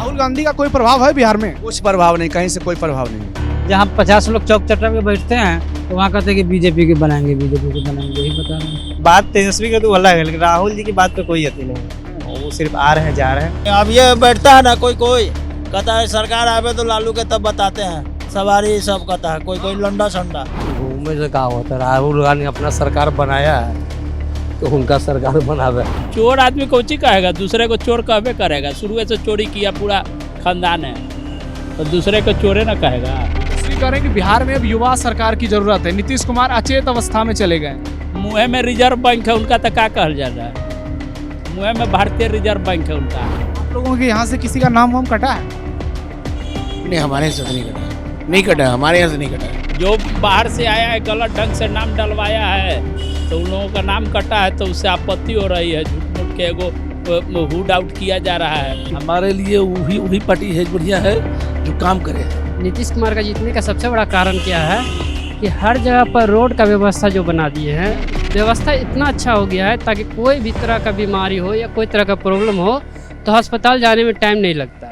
राहुल गांधी का कोई प्रभाव है बिहार में? कुछ प्रभाव नहीं, कहीं से कोई प्रभाव नहीं। जहाँ 50 लोग चौक चट्टा पे बैठते हैं तो वहाँ कहते हैं कि बीजेपी के बनाएंगे, बीजेपी के बनाएंगे, यही बता रहे हैं। बात तेजस्वी का तो अलग है, लेकिन राहुल जी की बात पे कोई यकीन नहीं है। वो सिर्फ आ रहे हैं, जा रहे हैं। अब ये बैठता है ना, कोई कहता है सरकार आवे तो लालू के तब बताते हैं, सवारी सब कहता है, कोई लंडा संडा। घूमने से कहा होता है, राहुल गांधी अपना सरकार बनाया है तो उनका सरकार बनावे। चोर आदमी को ची कहेगा, दूसरे को चोर कहबे करेगा। शुरू से चोरी किया पूरा खानदान है तो दूसरे को चोरे ना कहेगा। इसलिए कह रहे हैं कि बिहार में अब युवा सरकार की जरूरत है। नीतीश कुमार अचेत अवस्था में चले गए। मुँह में रिजर्व बैंक है उनका, तो क्या कहल जा रहा है? मुँह में भारतीय रिजर्व बैंक है उनका। आप लोगों के यहाँ से किसी का नाम वाम कटा है? नहीं, हमारे यहाँ से नहीं कटा, नहीं कटा, हमारे यहाँ से नहीं कटा। जो बाहर से आया है, गलत ढंग से नाम डलवाया है तो उन लोगों का नाम कटा है, तो उससे आपत्ति हो रही है। झूठ मूठ के एगो हुड आउट किया जा रहा है। हमारे लिए वही पार्टी है बढ़िया है जो काम करे। नीतीश कुमार का जीतने का सबसे बड़ा कारण क्या है कि हर जगह पर रोड का व्यवस्था जो बना दिए हैं, व्यवस्था इतना अच्छा हो गया है ताकि कोई भी तरह का बीमारी हो या कोई तरह का प्रॉब्लम हो तो अस्पताल जाने में टाइम नहीं लगता।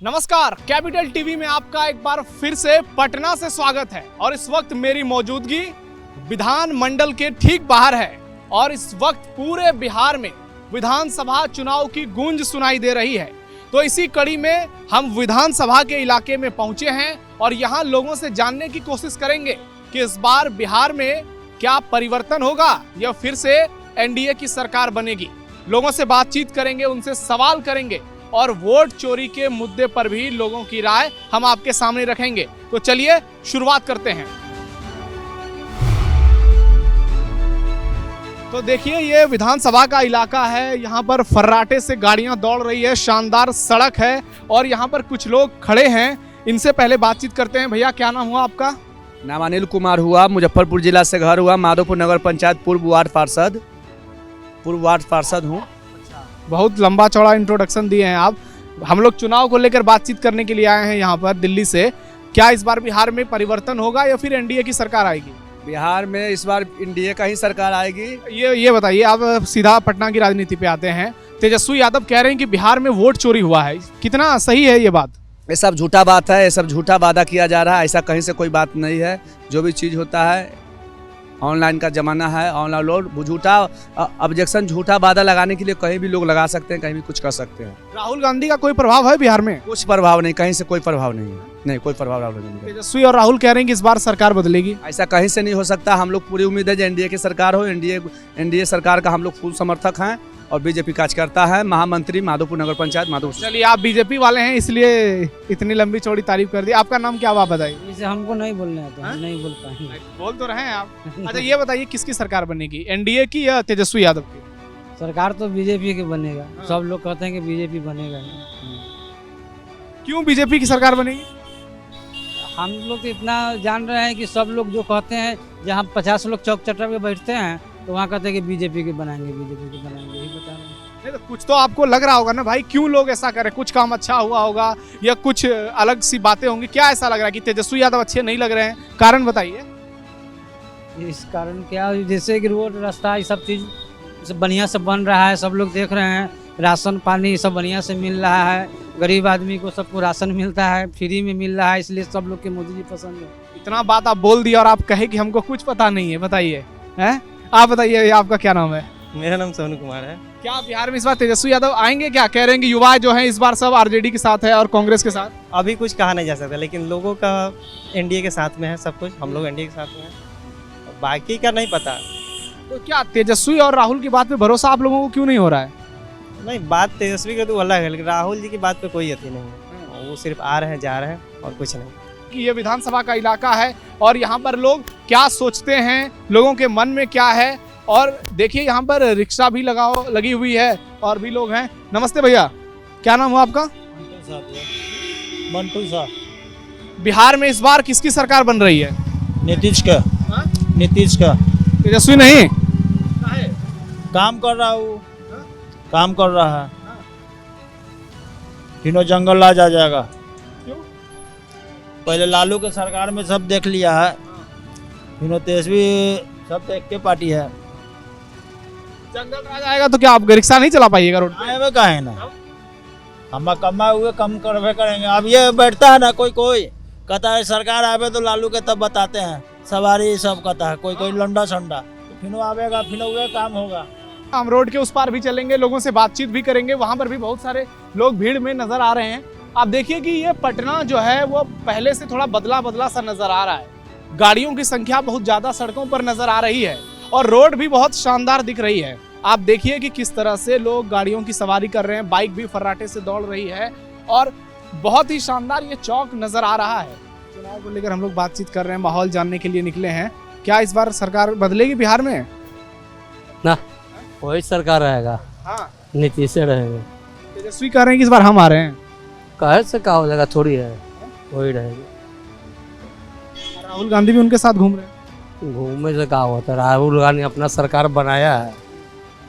नमस्कार, कैपिटल टीवी में आपका एक बार फिर से पटना से स्वागत है। और इस वक्त मेरी मौजूदगी विधान मंडल के ठीक बाहर है और इस वक्त पूरे बिहार में विधानसभा चुनाव की गूंज सुनाई दे रही है। तो इसी कड़ी में हम विधानसभा के इलाके में पहुंचे हैं और यहाँ लोगों से जानने की कोशिश करेंगे कि इस बार बिहार में क्या परिवर्तन होगा या फिर से एनडीए की सरकार बनेगी। लोगों से बातचीत करेंगे, उनसे सवाल करेंगे और वोट चोरी के मुद्दे पर भी लोगों की राय हम आपके सामने रखेंगे। तो चलिए शुरुआत करते हैं। तो देखिए, ये विधानसभा का इलाका है। यहाँ पर फर्राटे से गाड़ियां दौड़ रही है, शानदार सड़क है और यहाँ पर कुछ लोग खड़े हैं। इनसे पहले बातचीत करते हैं। भैया, क्या नाम हुआ आपका? नाम अनिल कुमार हुआ, मुजफ्फरपुर जिला से घर हुआ, माधोपुर नगर पंचायत पूर्व वार्ड पार्षद हूँ। बहुत लंबा चौड़ा इंट्रोडक्शन दिए हैं आप। हम लोग चुनाव को लेकर बातचीत करने के लिए आए हैं यहाँ पर दिल्ली से। क्या इस बार बिहार में परिवर्तन होगा या फिर एनडीए की सरकार आएगी? बिहार में इस बार एनडीए का ही सरकार आएगी। ये बताइए, आप सीधा पटना की राजनीति पे आते हैं। तेजस्वी यादव कह रहे हैं कि बिहार में वोट चोरी हुआ है, कितना सही है ये बात? ये सब झूठा बात है, ये सब झूठा वादा किया जा रहा है। ऐसा कहीं से कोई बात नहीं है। जो भी चीज़ होता है, ऑनलाइन का जमाना है, ऑनलाइन लोड झूठा ऑब्जेक्शन, झूठा वादा लगाने के लिए कहीं भी लोग लगा सकते हैं, कहीं भी कुछ कर सकते हैं। राहुल गांधी का कोई प्रभाव है बिहार में? कुछ प्रभाव नहीं, कहीं से कोई प्रभाव नहीं है। नहीं, कोई प्रभाव राहुल गांधी का। तेजस्वी और राहुल कह रहे हैं कि इस बार सरकार बदलेगी। ऐसा कहीं से नहीं हो सकता। हम लोग पूरी उम्मीद है जो एनडीए की सरकार हो। एनडीए सरकार का हम लोग फुल समर्थक हैं और बीजेपी कार्यकर्ता है। महामंत्री माधोपुर नगर पंचायत माधोपुर। चलिए, आप बीजेपी वाले हैं इसलिए इतनी लंबी चौड़ी तारीफ कर दी। आपका नाम क्या हुआ, आप बताइए? इसे हमको नहीं बोलना है तो हम नहीं बोल पाएंगे। बोल तो रहे हैं आप। अच्छा, ये बताइए, किसकी सरकार बनेगी, एनडीए की या तेजस्वी यादव की? सरकार तो बीजेपी के बनेगा। सब लोग कहते हैं कि बीजेपी बनेगा। क्यों बीजेपी की सरकार बनेगी? हम लोग तो इतना जान रहे हैं कि सब लोग जो कहते हैं, जहाँ 50 लोग चौक चट्टा पे बैठते हैं तो वहाँ कहते हैं कि बीजेपी के बनाएंगे, बीजेपी के बनाएंगे, यही बता रहे हैं। नहीं तो कुछ तो आपको लग रहा होगा ना भाई, क्यों लोग ऐसा करें? कुछ काम अच्छा हुआ होगा या कुछ अलग सी बातें होंगी। क्या ऐसा लग रहा है कि तेजस्वी यादव अच्छे नहीं लग रहे हैं? कारण बताइए। इस कारण क्या, जैसे कि रोड रास्ता ये सब चीज़ सब बढ़िया से बन रहा है, सब लोग देख रहे हैं। राशन पानी सब बढ़िया से मिल रहा है, गरीब आदमी को सबको राशन मिलता है, फ्री में मिल रहा है, इसलिए सब लोग के मोदी जी पसंद है। इतना बात आप बोल दिया और आप कहे कि हमको कुछ पता नहीं है। बताइए, हैं? आप बताइए, आपका क्या नाम है? मेरा नाम सोनू कुमार है। क्या बिहार में इस बार तेजस्वी यादव आएंगे? क्या कह रहे हैं कि युवा जो है इस बार सब आरजेडी के साथ है और कांग्रेस के साथ? अभी कुछ कहा नहीं जा सकता, लेकिन लोगों का एनडीए के साथ में है सब कुछ। हम लोग एनडीए के साथ में हैं, बाकी का नहीं पता। तो क्या तेजस्वी और राहुल की बात पे भरोसा आप लोगों को क्यों नहीं हो रहा है? नहीं, बात तेजस्वी का तो अलग है, लेकिन राहुल जी की बात पे कोई यकीन नहीं है। वो सिर्फ आ रहे हैं, जा रहे हैं और कुछ नहीं। कि ये विधानसभा का इलाका है और यहाँ पर लोग क्या सोचते हैं, लोगों के मन में क्या है। और देखिए, यहाँ पर रिक्शा भी लगी हुई है और भी लोग हैं। नमस्ते भैया, क्या नाम हुआ आपका? मंटू साहब। बिहार में इस बार किसकी सरकार बन रही है? नीतीश का। नीतीश का। तेजस्वी नहीं? काम कर रहा हूँ, काम कर रहा है। तीनों जंगल आ जाएगा। क्यों? पहले लालू के सरकार में सब देख लिया है, तीनों तेजस्वी सब देख के पार्टी है। जंगल राज आएगा तो क्या आप रिक्शा नहीं चला पाइएगा रोड पे? आए में कहे ना हम कमाए हुए कम करवे करेंगे। अब ये बैठता है ना कोई कोई कहता है सरकार आवे तो लालू के तब बताते हैं सवारी सब कहता है, कोई कोई लंडा संडा तो फिर आवेगा फिर वह काम होगा। हम रोड के उस पार भी चलेंगे, लोगों से बातचीत भी करेंगे, वहां पर भी बहुत सारे लोग भीड़ में नजर आ रहे हैं। आप देखिए कि ये पटना जो है वो पहले से थोड़ा बदला बदला सा नजर आ रहा है। गाड़ियों की संख्या बहुत ज्यादा सड़कों पर नजर आ रही है और रोड भी बहुत शानदार दिख रही है। आप देखिए कि किस तरह से लोग गाड़ियों की सवारी कर रहे हैं, बाइक भी फर्राटे से दौड़ रही है और बहुत ही शानदार ये चौक नजर आ रहा है। चुनाव को लेकर हम लोग बातचीत कर रहे हैं, माहौल जानने के लिए निकले हैं। क्या इस बार सरकार बदलेगी बिहार में? ना वही सरकार रहेगा, हाँ, नीतीश से रहेगा। तेजस्वी कह रहे हैं कि इस बार हम आ रहे हैं। कहे से क्या हो जाएगा, थोड़ी है, वही रहेगी। राहुल गांधी भी उनके साथ घूम रहे हैं। घूमने से क्या होता है, राहुल गांधी अपना सरकार बनाया है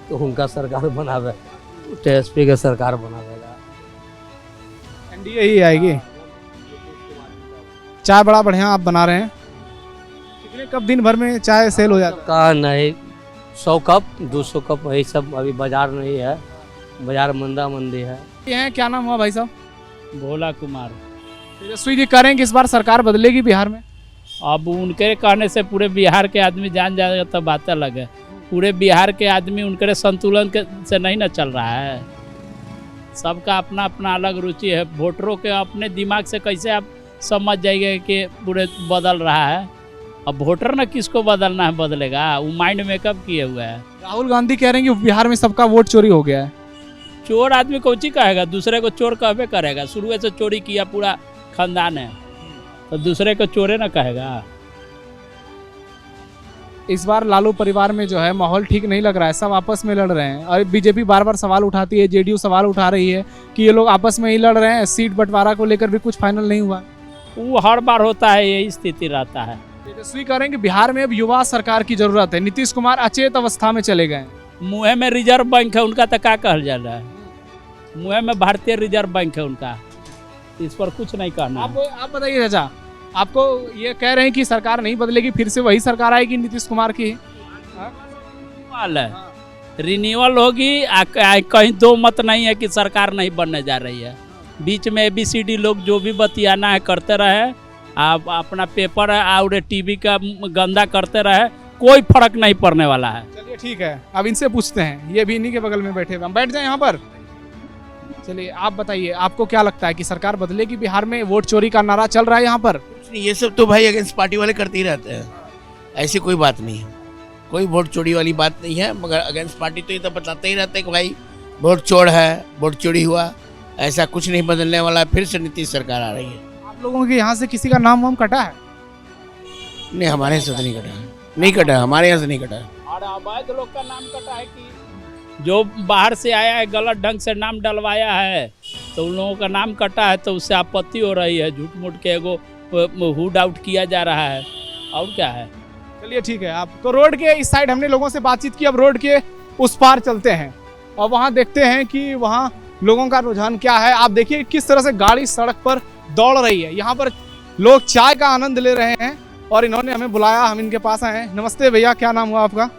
तो उनका सरकार बनावे, टीएसपी के सरकार बनावेगा। एनडीए ही आएगी। चाय बड़ा बढ़िया आप बना रहे हैं, कितने कप दिन भर में चाय सेल हो जाता है? का नहीं 100 कप 200 कप यही सब, अभी बाजार नहीं है, बाजार मंदा मंदी है। ये हैं, क्या नाम हुआ भाई साहब? भोला कुमार। तेजस्वी जी कह रहे हैं कि इस बार सरकार बदलेगी बिहार में। अब उनके कहने से पूरे बिहार के आदमी जान जाएगा तो बात अलग है। पूरे बिहार के आदमी उनके संतुलन के से नहीं ना चल रहा है। सबका अपना अपना अलग रुचि है। वोटरों के अपने दिमाग से कैसे आप समझ जाइए कि पूरे बदल रहा है। अब वोटर ना किसको बदलना है बदलेगा, वो माइंड मेकअप किए हुए है। राहुल गांधी कह रहे हैं कि बिहार में सबका वोट चोरी हो गया है। चोर आदमी कौची कहेगा, दूसरे को चोर कहबे करेगा। शुरू से चोरी किया पूरा खानदान है तो दूसरे को चोरे ना कहेगा। इस बार लालू परिवार में जो है माहौल ठीक नहीं लग रहा है, सब आपस में लड़ रहे हैं और बीजेपी बार बार सवाल उठाती है, जेडीयू सवाल उठा रही है कि ये लोग आपस में ही लड़ रहे हैं, सीट बंटवारा को लेकर भी कुछ फाइनल नहीं हुआ। वो हर बार होता है, यही स्थिति रहता है। तेजस्वी कह रहे हैं कि बिहार में अब युवा सरकार की जरूरत है। नीतीश कुमार अचेत अवस्था में चले गए। मुँह में रिजर्व बैंक है उनका, तो क्या कहल जा रहा है। मुँह में भारतीय रिजर्व बैंक है उनका, इस पर कुछ नहीं कहना। आप बताइए चाचा, आपको ये कह रहे हैं कि सरकार नहीं बदलेगी, फिर से वही सरकार आएगी नीतीश कुमार की? रिन्यूअल होगी। कहीं दो मत नहीं है कि सरकार नहीं बनने जा रही है। बीच में ABCD लोग जो भी बतियाना है करते रहे, आप अपना पेपर और टीवी का गंदा करते रहे, कोई फर्क नहीं पड़ने वाला है। चलिए ठीक है, अब इनसे पूछते हैं, ये भी इन्हीं के बगल में बैठे हुए, हम बैठ जाए यहाँ पर। चलिए आप बताइए, आपको क्या लगता है कि सरकार बदलेगी बिहार में? वोट चोरी का नारा चल रहा है यहाँ पर। ये सब तो भाई अगेंस्ट पार्टी वाले करते ही रहते हैं, ऐसी कोई बात नहीं है, कोई वोट चोरी वाली बात नहीं है। मगर अगेंस्ट पार्टी तो ये तो बताते ही रहते हैं कि भाई वोट चोर है, वोट चोरी हुआ, ऐसा कुछ नहीं बदलने वाला है। फिर से नीतीश सरकार आ रही है। आप लोगों के यहाँ से किसी का नाम वाम कटा है? नहीं, हमारे यहाँ से तो नहीं कटा, नहीं कटा, हमारे यहाँ से नहीं कटा। और अवैध लोग का नाम कटा है कि जो बाहर से आया है गलत ढंग से नाम डलवाया है तो उन लोगों का नाम कटा है, तो उससे आपत्ति हो रही है। झूठ मूठ के एगो हुड आउट किया जा रहा है, और क्या है। चलिए ठीक है, आप तो रोड के इस साइड हमने लोगों से बातचीत की, अब रोड के उस पार चलते हैं और वहाँ देखते हैं कि वहाँ लोगों का रुझान क्या है। आप देखिए किस तरह से गाड़ी सड़क पर दौड़ रही है। यहाँ पर लोग चाय का आनंद ले रहे हैं और इन्होंने हमें बुलाया, हम इनके पास आए हैं। नमस्ते भैया, क्या नाम हुआ आपका?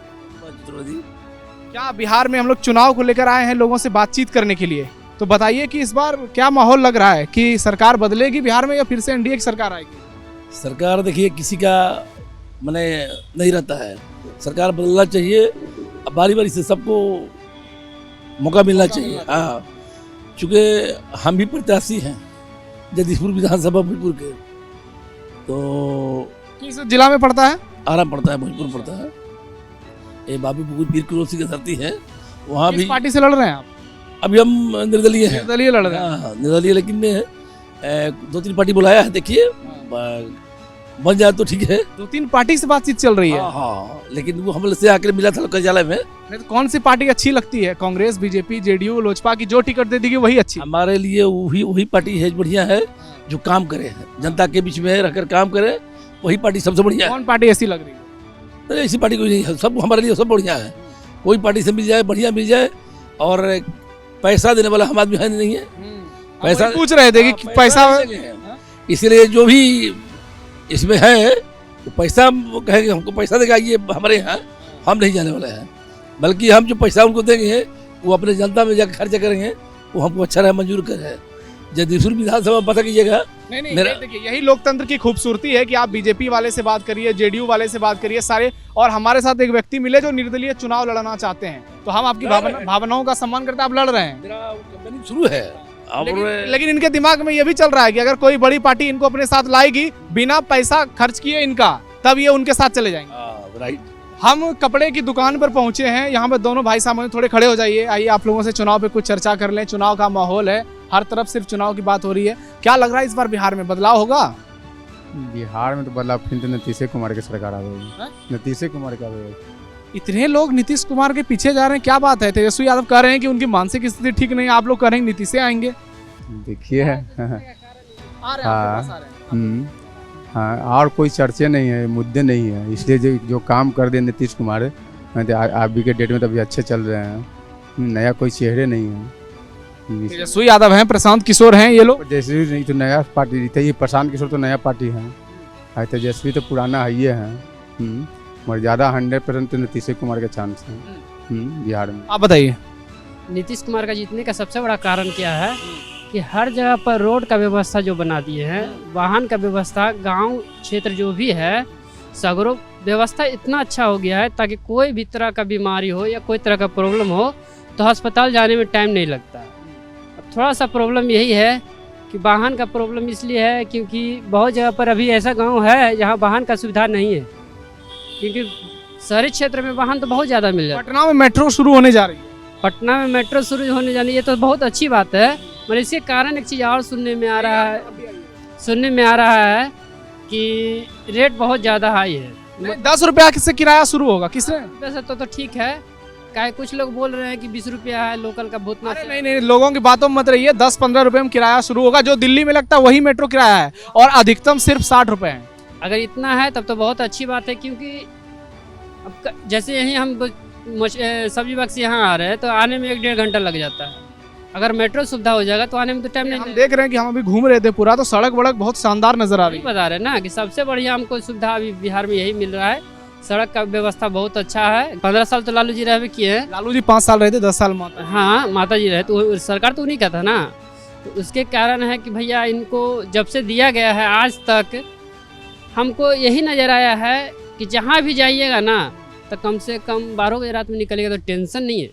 क्या बिहार में हम लोग चुनाव को लेकर आए हैं लोगों से बातचीत करने के लिए, तो बताइए कि इस बार क्या माहौल लग रहा है कि सरकार बदलेगी बिहार में या फिर से एनडीए की सरकार आएगी? सरकार देखिए किसी का माने नहीं रहता है, सरकार बदलना चाहिए, बारी बारी से सबको मौका मिलना चाहिए। हाँ, चूँकि हम भी प्रत्याशी हैं जगदीशपुर विधानसभा भोजपुर के, तो किस जिला में पड़ता है? आराम पड़ता है, भोजपुर पड़ता है। ये बाबी वीर कुरोसी की धरती है, वहाँ भी। पार्टी से लड़ रहे हैं आप? अभी हम निर्दलीय हैं। निर्दलीय लड़ रहे हैं? हाँ, निर्दलीय, लेकिन 2-3 पार्टी बुलाया है, देखिए बन जाए तो ठीक है। 2-3 पार्टी से बातचीत चल रही है? हाँ, लेकिन वो हमले से आकर मिला था कार्यालय में। नहीं तो कौन सी पार्टी अच्छी लगती है? कांग्रेस, बीजेपी, जेडीयू, लोजपा की जो टिकट दे देगी वही अच्छी? हमारे लिए वही पार्टी है बढ़िया है, जो काम करे, जनता के बीच में रहकर काम करे, वही पार्टी सबसे बढ़िया है। कौन पार्टी ऐसी लग रही है? अरे ऐसी पार्टी कोई नहीं है, सब हमारे लिए सब बढ़िया है। कोई पार्टी से मिल जाए, बढ़िया मिल जाए, और पैसा देने वाला हम आदमी है नहीं है। पैसा पूछ रहे थे कि पैसा, इसीलिए जो भी इसमें है वो पैसा, वो कहेंगे हमको पैसा देगा, ये हमारे यहाँ हम नहीं जाने वाले हैं। बल्कि हम जो पैसा उनको देंगे वो अपने जनता में जाकर खर्च करेंगे, वो हमको अच्छा रहे, मंजूर करे। जगदीशपुर विधानसभा पता कीजिएगा। नहीं मेरा- ये देखिए, यही लोकतंत्र की खूबसूरती है कि आप बीजेपी वाले से बात करिए, जेडीयू वाले से बात करिए, सारे, और हमारे साथ एक व्यक्ति मिले जो निर्दलीय चुनाव लड़ना चाहते हैं, तो हम आपकी भावनाओं का सम्मान करते हैं, आप लड़ रहे हैं। मेरा कंपनी शुरू है और लेकिन इनके दिमाग में ये भी चल रहा है कि अगर कोई बड़ी पार्टी इनको अपने साथ लाएगी बिना पैसा खर्च किए इनका, तब ये उनके साथ चले जाएंगे। राइट। हम कपड़े की दुकान पर पहुंचे हैं, यहाँ पे दोनों भाई साहब थोड़े खड़े हो जाइए, आइए आप लोगों से चुनाव पे कुछ चर्चा कर लें। चुनाव का माहौल है, हर तरफ सिर्फ चुनाव की बात हो रही है। क्या लग रहा है इस बार बिहार में बदलाव होगा? बिहार में तो बदलाव फिर तो नीतीश कुमार की सरकार आ हैं? गई, नीतीश कुमार का इतने लोग नीतीश कुमार के पीछे जा रहे हैं, क्या बात है? तेजस्वी यादव कह रहे हैं कि उनकी मानसिक स्थिति ठीक नहीं है, आप लोग कह रहे हैं नीतीश से आएंगे। देखिए है। आ रहे हैं, आपके पास आ रहे हैं। हाँ, और कोई चर्चे नहीं है, मुद्दे नहीं है, इसलिए जो काम कर दे नीतीश कुमार अभी के डेट में तो अभी अच्छे चल रहे हैं, नया कोई चेहरे नहीं है। तेजस्वी यादव हैं, प्रशांत किशोर हैं, ये लोग। तेजस्वी नहीं तो नया पार्टी रहता है, ये प्रशांत किशोर तो नया पार्टी है, तेजस्वी तो पुराना है ये है, मगर ज़्यादा 100% तो नीतीश कुमार के चांस हैं बिहार में। आप बताइए। नीतीश कुमार का जीतने का सबसे बड़ा कारण क्या है कि हर जगह पर रोड का व्यवस्था जो बना दिए हैं, वाहन का व्यवस्था, गांव क्षेत्र जो भी है, सगरों व्यवस्था इतना अच्छा हो गया है ताकि कोई भी तरह का बीमारी हो या कोई तरह का प्रॉब्लम हो तो अस्पताल जाने में टाइम नहीं लगता। अब थोड़ा सा प्रॉब्लम यही है कि वाहन का प्रॉब्लम इसलिए है क्योंकि बहुत जगह पर अभी ऐसा गाँव है जहाँ वाहन का सुविधा नहीं है, क्योंकि शहरी क्षेत्र में वाहन तो बहुत ज़्यादा मिल जाता है। पटना में मेट्रो शुरू होने जा रही है। पटना में मेट्रो शुरू होने जानी ये तो बहुत अच्छी बात है, मगर इसके कारण एक चीज़ और सुनने में आ रहा है कि रेट बहुत ज़्यादा हाई है। 10 रुपया किससे किराया शुरू होगा? किसने? वैसे तो ठीक है, क्या कुछ लोग बोल रहे हैं कि 20 रुपया है लोकल का भूतनाथ। अरे नहीं, लोगों की बातों में मत रहिए। 10-15 रुपए में किराया शुरू होगा, जो दिल्ली में लगता है वही मेट्रो किराया है, और अधिकतम सिर्फ 60 रुपए है। अगर इतना है तब तो बहुत अच्छी बात है, क्योंकि अब जैसे यहीं हम सब्जी बाग से यहाँ आ रहे हैं तो आने में 1-1.5 घंटा लग जाता है। अगर मेट्रो सुविधा हो जाएगा तो आने में तो टाइम नहीं। हम देख रहे हैं कि हम अभी घूम रहे थे पूरा, तो सड़क वड़क बहुत शानदार नजर आ रही है। बता रहे ना कि सबसे बढ़िया हमको सुविधा अभी बिहार में यही मिल रहा है, सड़क का व्यवस्था बहुत अच्छा है। 15 साल तो लालू जी रहे किए हैं। लालू जी 5 साल रहे थे, 10 साल माता। हाँ, माता जी रहे, तो सरकार तो उन्हीं का था ना, तो उसके कारण है कि भैया इनको जब से दिया गया है आज तक हमको यही नज़र आया है कि जहाँ भी जाइएगा ना तो कम से कम 12 बजे रात में निकलेगा तो टेंशन नहीं है।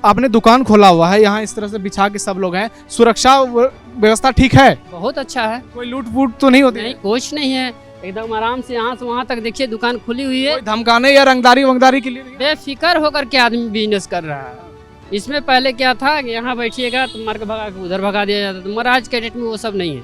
आपने दुकान खोला हुआ है यहाँ, इस तरह से बिछा के सब लोग हैं, सुरक्षा व्यवस्था ठीक है? बहुत अच्छा है, कोई लूट फूट तो नहीं होती? नहीं, कुछ नहीं है, एकदम आराम से यहाँ से वहाँ तक देखिए दुकान खुली हुई है। कोई धमकाने या रंगदारी वंगदारी के लिए नहीं? बेफिक्र होकर के आदमी बिजनेस कर रहा है। इसमें पहले क्या था कि यहाँ बैठिएगा तो मार के भगा के उधर भगा दिया जाता, तो आज के डेट में वो सब नहीं है।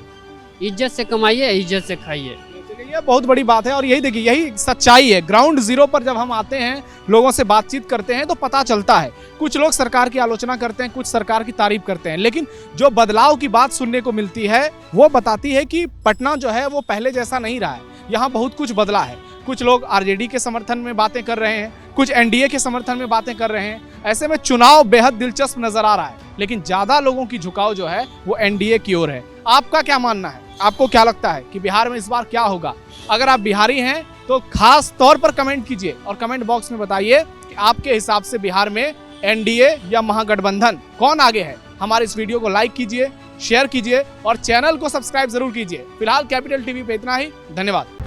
इज्जत से कमाइए, इज्जत से खाइए, ये बहुत बड़ी बात है। और यही देखिए, यही सच्चाई है। ग्राउंड जीरो पर जब हम आते हैं, लोगों से बातचीत करते हैं तो पता चलता है। कुछ लोग सरकार की आलोचना करते हैं, कुछ सरकार की तारीफ करते हैं, लेकिन जो बदलाव की बात सुनने को मिलती है वो बताती है कि पटना जो है वो पहले जैसा नहीं रहा है। यहाँ बहुत कुछ बदला है। कुछ लोग आरजेडी के समर्थन में बातें कर रहे हैं, कुछ एनडीए के समर्थन में बातें कर रहे हैं। ऐसे में चुनाव बेहद दिलचस्प नजर आ रहा है, लेकिन ज्यादा लोगों की झुकाव जो है वो एनडीए की ओर है। आपका क्या मानना है? आपको क्या लगता है कि बिहार में इस बार क्या होगा? अगर आप बिहारी हैं तो खास तौर पर कमेंट कीजिए और कमेंट बॉक्स में बताइए कि आपके हिसाब से बिहार में एनडीए या महागठबंधन कौन आगे है। हमारे इस वीडियो को लाइक कीजिए, शेयर कीजिए और चैनल को सब्सक्राइब जरूर कीजिए। फिलहाल कैपिटल टीवी पे इतना ही, धन्यवाद।